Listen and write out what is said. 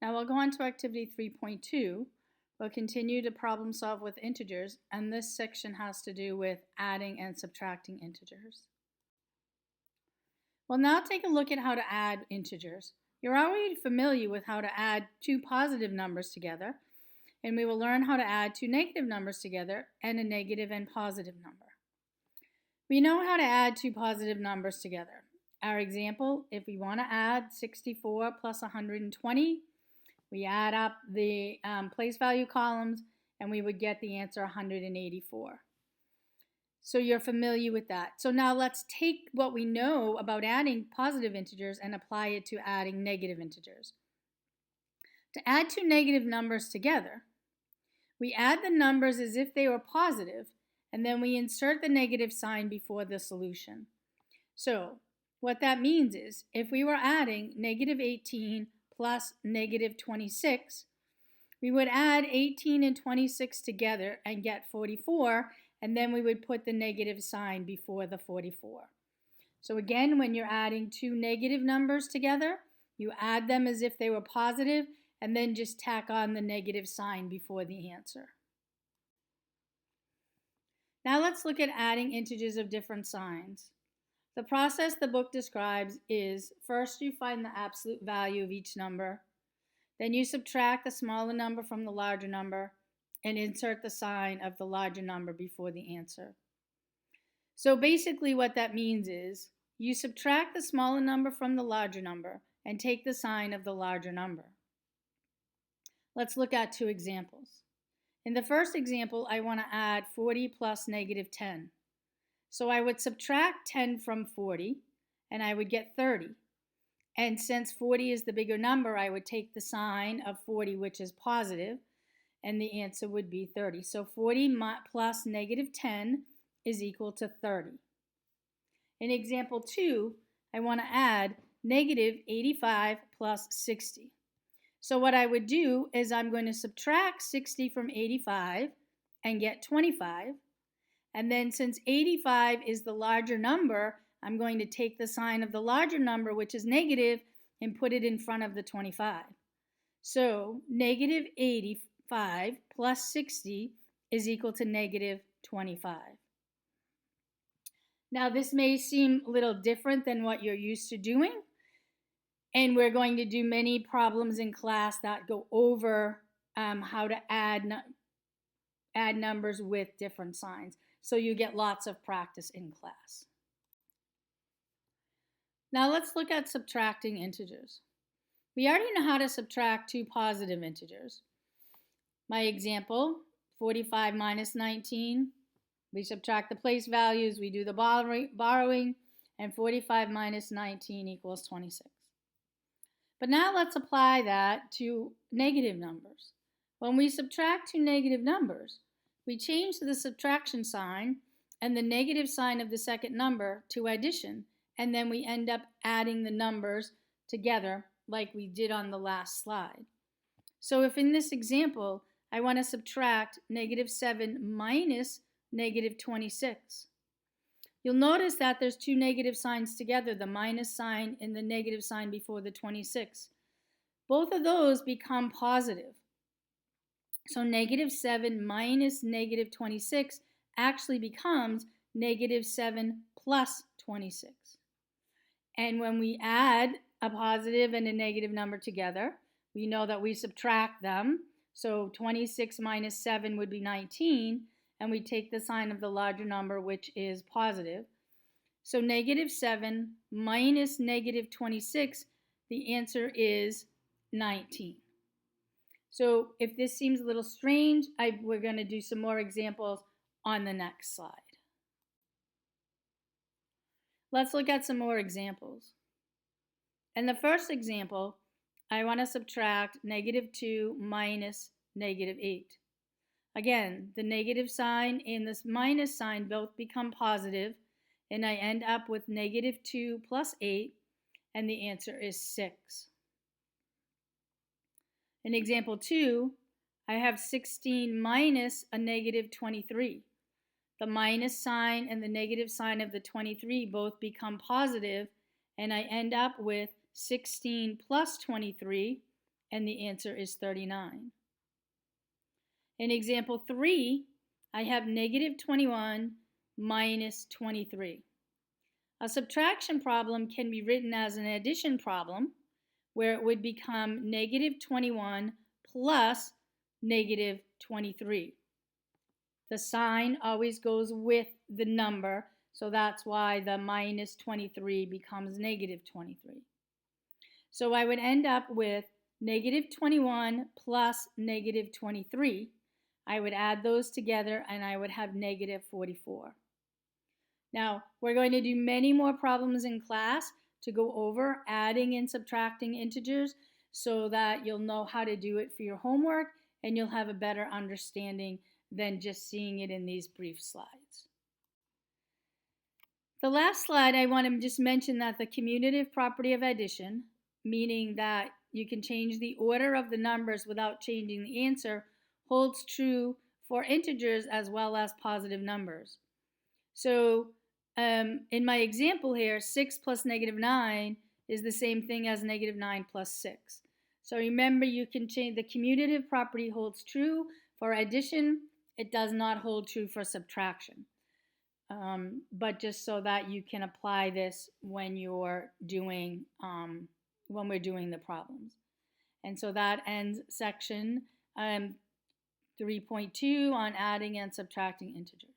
Now we'll go on to activity 3.2. We'll continue to problem solve with integers, and this section has to do with adding and subtracting integers. We'll now take a look at how to add integers. You're already familiar with how to add two positive numbers together, and we will learn how to add two negative numbers together and a negative and positive number. We know how to add two positive numbers together. Our example, if we want to add 64 plus 120, we add up the place value columns and we would get the answer 184. So you're familiar with that. So now let's take what we know about adding positive integers and apply it to adding negative integers. To add two negative numbers together, we add the numbers as if they were positive, and then we insert the negative sign before the solution. So what that means is if we were adding negative 18 plus negative 26, we would add 18 and 26 together and get 44, and then we would put the negative sign before the 44. So again, when you're adding two negative numbers together, you add them as if they were positive, and then just tack on the negative sign before the answer. Now let's look at adding integers of different signs. The process the book describes is first you find the absolute value of each number, then you subtract the smaller number from the larger number and insert the sign of the larger number before the answer. So basically what that means is you subtract the smaller number from the larger number and take the sign of the larger number. Let's look at two examples. In the first example, I want to add 40 plus negative 10. So I would subtract 10 from 40, and I would get 30. And since 40 is the bigger number, I would take the sign of 40, which is positive, and the answer would be 30. So 40 plus negative 10 is equal to 30. In example 2, I want to add negative 85 plus 60. So what I would do is I'm going to subtract 60 from 85 and get 25. And then since 85 is the larger number, I'm going to take the sign of the larger number, which is negative, and put it in front of the 25. So negative 85 plus 60 is equal to negative 25. Now this may seem a little different than what you're used to doing, and we're going to do many problems in class that go over how to add numbers with different signs. So you get lots of practice in class. Now let's look at subtracting integers. We already know how to subtract two positive integers. My example, 45 minus 19. We subtract the place values, we do the borrowing, and 45 minus 19 equals 26. But now let's apply that to negative numbers. When we subtract two negative numbers, we change the subtraction sign and the negative sign of the second number to addition, and then we end up adding the numbers together like we did on the last slide. So if in this example, I want to subtract negative 7 minus negative 26, you'll notice that there's two negative signs together, the minus sign and the negative sign before the 26. Both of those become positive. So negative 7 minus negative 26 actually becomes negative 7 plus 26. And when we add a positive and a negative number together, we know that we subtract them. So 26 minus 7 would be 19, and we take the sign of the larger number, which is positive. So negative 7 minus negative 26, the answer is 19. So if this seems a little strange, we're going to do some more examples on the next slide. Let's look at some more examples. In the first example, I want to subtract negative 2 minus negative 8. Again, the negative sign and this minus sign both become positive, and I end up with negative 2 plus 8, and the answer is 6. In example 2, I have 16 minus a negative 23. The minus sign and the negative sign of the 23 both become positive, and I end up with 16 plus 23, and the answer is 39. In example 3, I have negative 21 minus 23. A subtraction problem can be written as an addition problem, where it would become negative 21 plus negative 23. The sign always goes with the number, so that's why the minus 23 becomes negative 23. So I would end up with negative 21 plus negative 23. I would add those together and I would have negative 44. Now, we're going to do many more problems in class to go over adding and subtracting integers so that you'll know how to do it for your homework and you'll have a better understanding than just seeing it in these brief slides. The last slide, I want to just mention that the commutative property of addition, meaning that you can change the order of the numbers without changing the answer, holds true for integers as well as positive numbers. So in my example here, 6 plus negative 9 is the same thing as negative 9 plus 6. So remember, you can change the commutative property holds true for addition. It does not hold true for subtraction. But just so that you can apply this when you're doing when we're doing the problems. And so that ends section 3.2 on adding and subtracting integers.